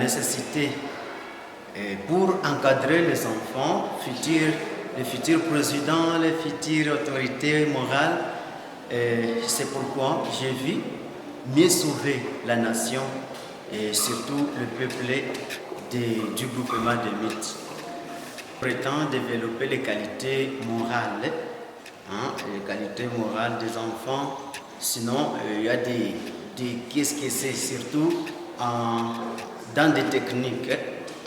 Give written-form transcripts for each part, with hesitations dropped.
nécessité pour encadrer les enfants, les futurs présidents, les futures autorités morales. C'est pourquoi j'ai vu mieux sauver la nation et surtout le peuple du groupement de mythes. Prétend développer les qualités morales, les qualités morales des enfants. Sinon, il y a qu'est-ce que c'est surtout dans des techniques.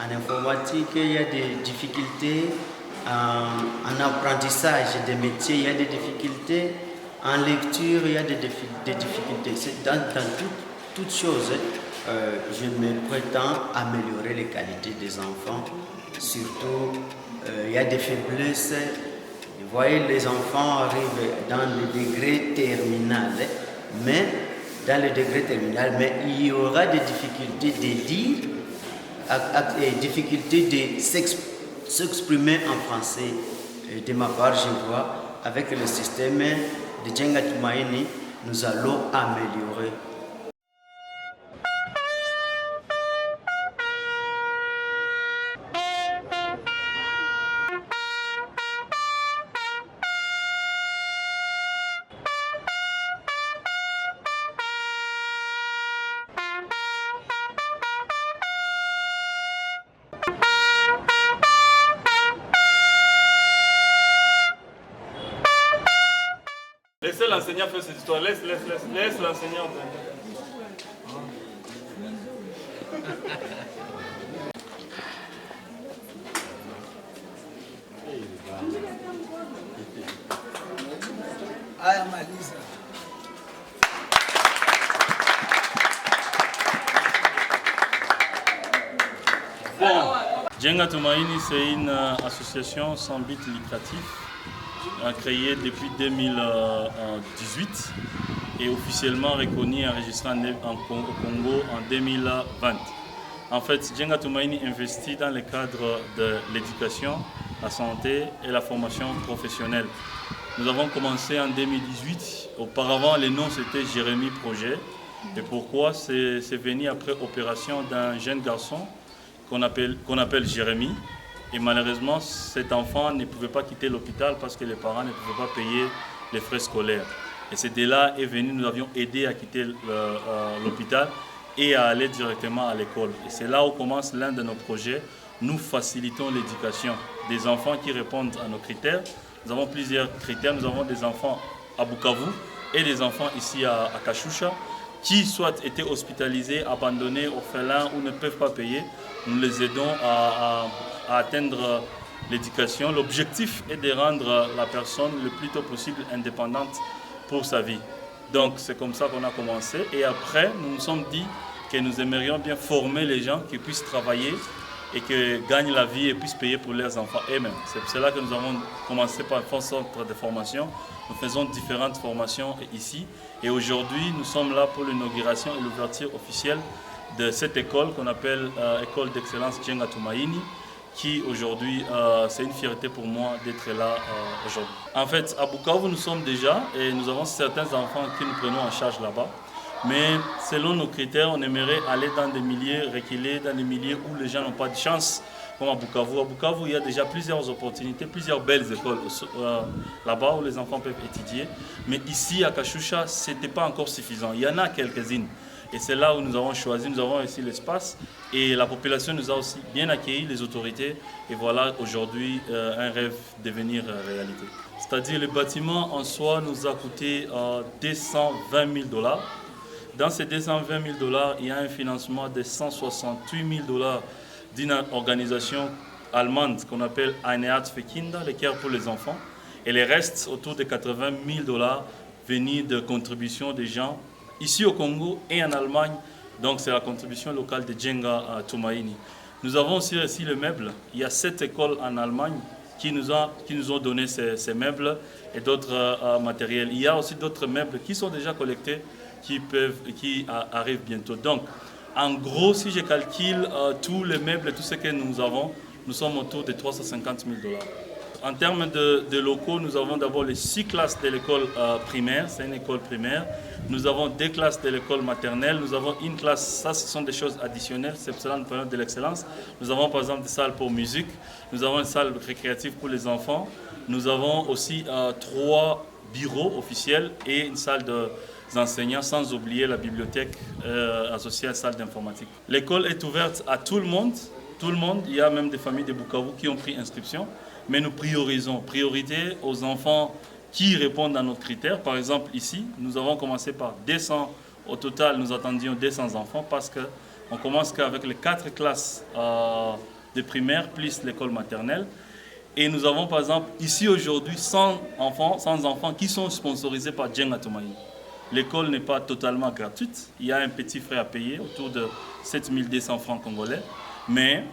En informatique, il y a des difficultés. En apprentissage des métiers, il y a des difficultés. En lecture, il y a des difficultés. Dans toutes choses, je me prétends améliorer les qualités des enfants. Surtout, il y a des faiblesses. Vous voyez, les enfants arrivent dans le degré terminal, mais il y aura des difficultés de dire, des difficultés de s'exprimer en français. Et de ma part, je vois, avec le système de Jenga Tumaini, nous allons améliorer. Laissez l'enseignant faire cette histoire, laisse l'enseignant. Bon, Jenga Tumaini, c'est une association sans but lucratif créée depuis 2018 et officiellement reconnue et enregistrée au Congo en 2020. En fait, Jenga Tumaini investit dans le cadre de l'éducation, la santé et la formation professionnelle. Nous avons commencé en 2018. Auparavant, le nom c'était Jérémy Projet. Et pourquoi? C'est venu après opération d'un jeune garçon qu'on appelle Jérémy. Et malheureusement, cet enfant ne pouvait pas quitter l'hôpital parce que les parents ne pouvaient pas payer les frais scolaires. Et c'est de là est venu, nous avions aidé à quitter l'hôpital et à aller directement à l'école. Et c'est là où commence l'un de nos projets. Nous facilitons l'éducation des enfants qui répondent à nos critères. Nous avons plusieurs critères. Nous avons des enfants à Bukavu et des enfants ici à Kashusha qui soit étaient hospitalisés, abandonnés, orphelins ou ne peuvent pas payer. Nous les aidons à atteindre l'éducation. L'objectif est de rendre la personne le plus tôt possible indépendante pour sa vie. Donc c'est comme ça qu'on a commencé. Et après, nous nous sommes dit que nous aimerions bien former les gens qui puissent travailler et qui gagnent la vie et puissent payer pour leurs enfants eux-mêmes. C'est pour cela que nous avons commencé par un centre de formation. Nous faisons différentes formations ici. Et aujourd'hui, nous sommes là pour l'inauguration et l'ouverture officielle de cette école qu'on appelle École d'excellence Jenga Tumaini, qui aujourd'hui, c'est une fierté pour moi d'être là aujourd'hui. En fait, à Bukavu, nous sommes déjà et nous avons certains enfants que nous prenons en charge là-bas. Mais selon nos critères, on aimerait aller dans des milieux reculés, dans des milieux où les gens n'ont pas de chance, comme à Bukavu. À Bukavu, il y a déjà plusieurs opportunités, plusieurs belles écoles là-bas où les enfants peuvent étudier. Mais ici, à Kashusha, ce n'était pas encore suffisant. Il y en a quelques-unes. Et c'est là où nous avons choisi, nous avons ici l'espace. Et la population nous a aussi bien accueillis, les autorités. Et voilà aujourd'hui un rêve devenir réalité. C'est-à-dire le bâtiment en soi nous a coûté 220 000 $. Dans ces 220 000 $, il y a un financement de 168 000 $ d'une organisation allemande qu'on appelle Ein Herz für Kinder, le cœur pour les enfants. Et les restes, autour de 80 000 $, venus de contributions des gens ici au Congo et en Allemagne. Donc c'est la contribution locale de Jenga Tumaini. Nous avons aussi le meuble. Il y a 7 écoles en Allemagne qui nous ont donné ces meubles et d'autres matériels. Il y a aussi d'autres meubles qui sont déjà collectés, qui arrivent bientôt. Donc, en gros, si je calcule tous les meubles, tout ce que nous avons, nous sommes autour de 350 000 $. En termes de locaux, nous avons d'abord les 6 classes de l'école primaire, c'est une école primaire. Nous avons 2 classes de l'école maternelle, nous avons une classe, ça ce sont des choses additionnelles, c'est pour cela que nous prenons de l'excellence. Nous avons par exemple des salles pour musique, nous avons une salle récréative pour les enfants, nous avons aussi 3 bureaux officiels et une salle des enseignants, sans oublier la bibliothèque associée à la salle d'informatique. L'école est ouverte à tout le monde, il y a même des familles de Bukavu qui ont pris inscription, mais nous priorisons, priorité aux enfants qui répondent à nos critères. Par exemple, ici, nous avons commencé par 200. Au total, nous attendions 200 enfants parce qu'on commence qu'avec les 4 classes de primaire plus l'école maternelle. Et nous avons par exemple ici aujourd'hui 100 enfants qui sont sponsorisés par Djenga Tumaini. L'école n'est pas totalement gratuite. Il y a un petit frais à payer autour de 7200 francs congolais. Mais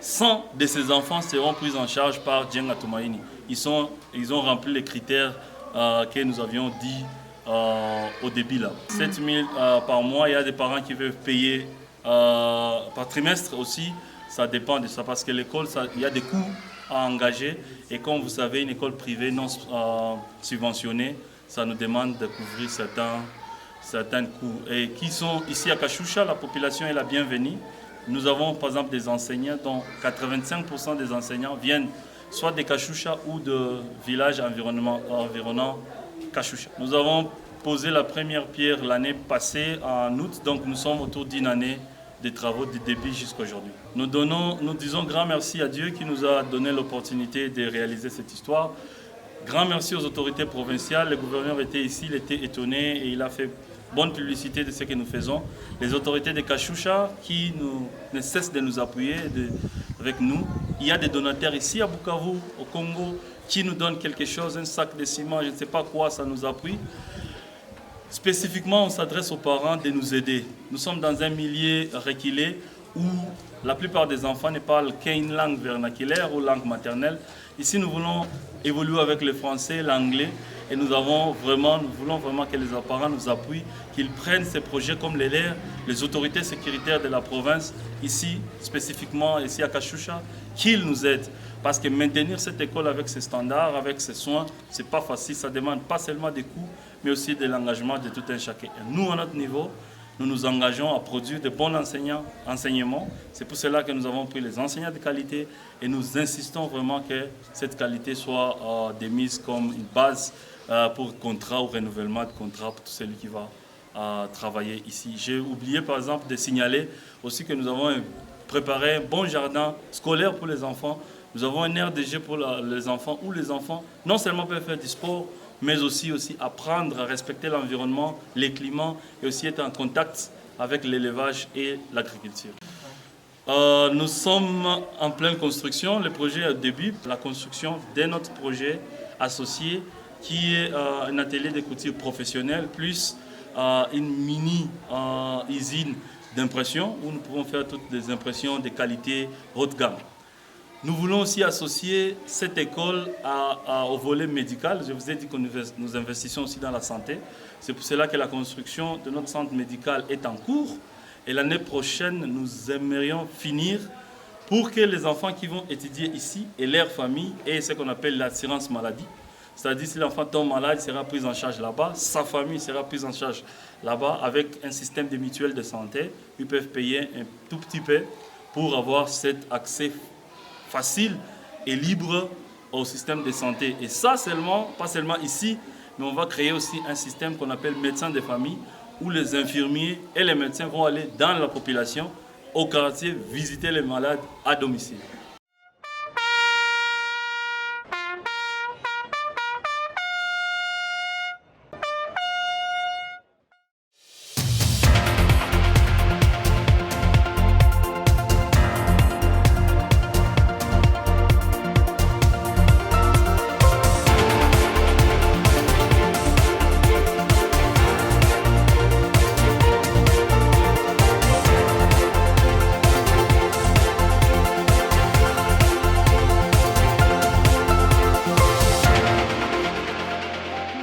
100 de ces enfants seront pris en charge par Djenga Tumaini. Ils ont rempli les critères que nous avions dit au début. 7 000 par mois, il y a des parents qui veulent payer par trimestre aussi. Ça dépend de ça parce que l'école, il y a des coûts à engager. Et comme vous savez, une école privée non subventionnée, ça nous demande de couvrir certains coûts. Et qui sont ici à Kashusha, la population est la bienvenue. Nous avons par exemple des enseignants dont 85% des enseignants viennent soit de Kashusha ou de villages environnants Kashusha. Nous avons posé la première pierre l'année passée en août, donc nous sommes autour d'une année de travaux du début jusqu'à aujourd'hui. Nous disons grand merci à Dieu qui nous a donné l'opportunité de réaliser cette histoire. Grand merci aux autorités provinciales. Le gouverneur était ici, il était étonné et il a fait bonne publicité de ce que nous faisons. Les autorités de Kashusha qui ne cessent de nous appuyer avec nous. Il y a des donateurs ici à Bukavu, au Congo, qui nous donnent quelque chose, un sac de ciment, je ne sais pas quoi, ça nous appuie. Spécifiquement, on s'adresse aux parents de nous aider. Nous sommes dans un milieu reculé où la plupart des enfants ne parlent qu'une langue vernaculaire ou langue maternelle. Ici, nous voulons évoluer avec le français, l'anglais, et nous voulons vraiment que les parents nous appuient, qu'ils prennent ces projets comme les leurs, les autorités sécuritaires de la province, ici, spécifiquement ici à Kashusha, qu'ils nous aident. Parce que maintenir cette école avec ses standards, avec ses soins, ce n'est pas facile, ça demande pas seulement des coûts, mais aussi de l'engagement de tout un chacun. Et nous, à notre niveau, nous nous engageons à produire de bons enseignements. C'est pour cela que nous avons pris les enseignants de qualité et nous insistons vraiment que cette qualité soit démise comme une base pour contrat ou renouvellement de contrat pour tout celui qui va travailler ici. J'ai oublié par exemple de signaler aussi que nous avons préparé un bon jardin scolaire pour les enfants. Nous avons un RDG pour les enfants où les enfants non seulement peuvent faire du sport, mais aussi apprendre à respecter l'environnement, les climats et aussi être en contact avec l'élevage et l'agriculture. Nous sommes en pleine construction. Le projet est au début, la construction de notre projet associé qui est un atelier de couture professionnel plus une mini-usine d'impression où nous pouvons faire toutes les impressions de qualité haut de gamme. Nous voulons aussi associer cette école au volet médical. Je vous ai dit que nous investissons aussi dans la santé. C'est pour cela que la construction de notre centre médical est en cours. Et l'année prochaine, nous aimerions finir pour que les enfants qui vont étudier ici et leurs familles aient ce qu'on appelle l'assurance maladie. C'est-à-dire si l'enfant tombe malade, il sera pris en charge là-bas. Sa famille sera prise en charge là-bas avec un système de mutuelle de santé. Ils peuvent payer un tout petit peu pour avoir cet accès facile et libre au système de santé. Et ça seulement, pas seulement ici, mais on va créer aussi un système qu'on appelle médecin de famille, où les infirmiers et les médecins vont aller dans la population, au quartier, visiter les malades à domicile.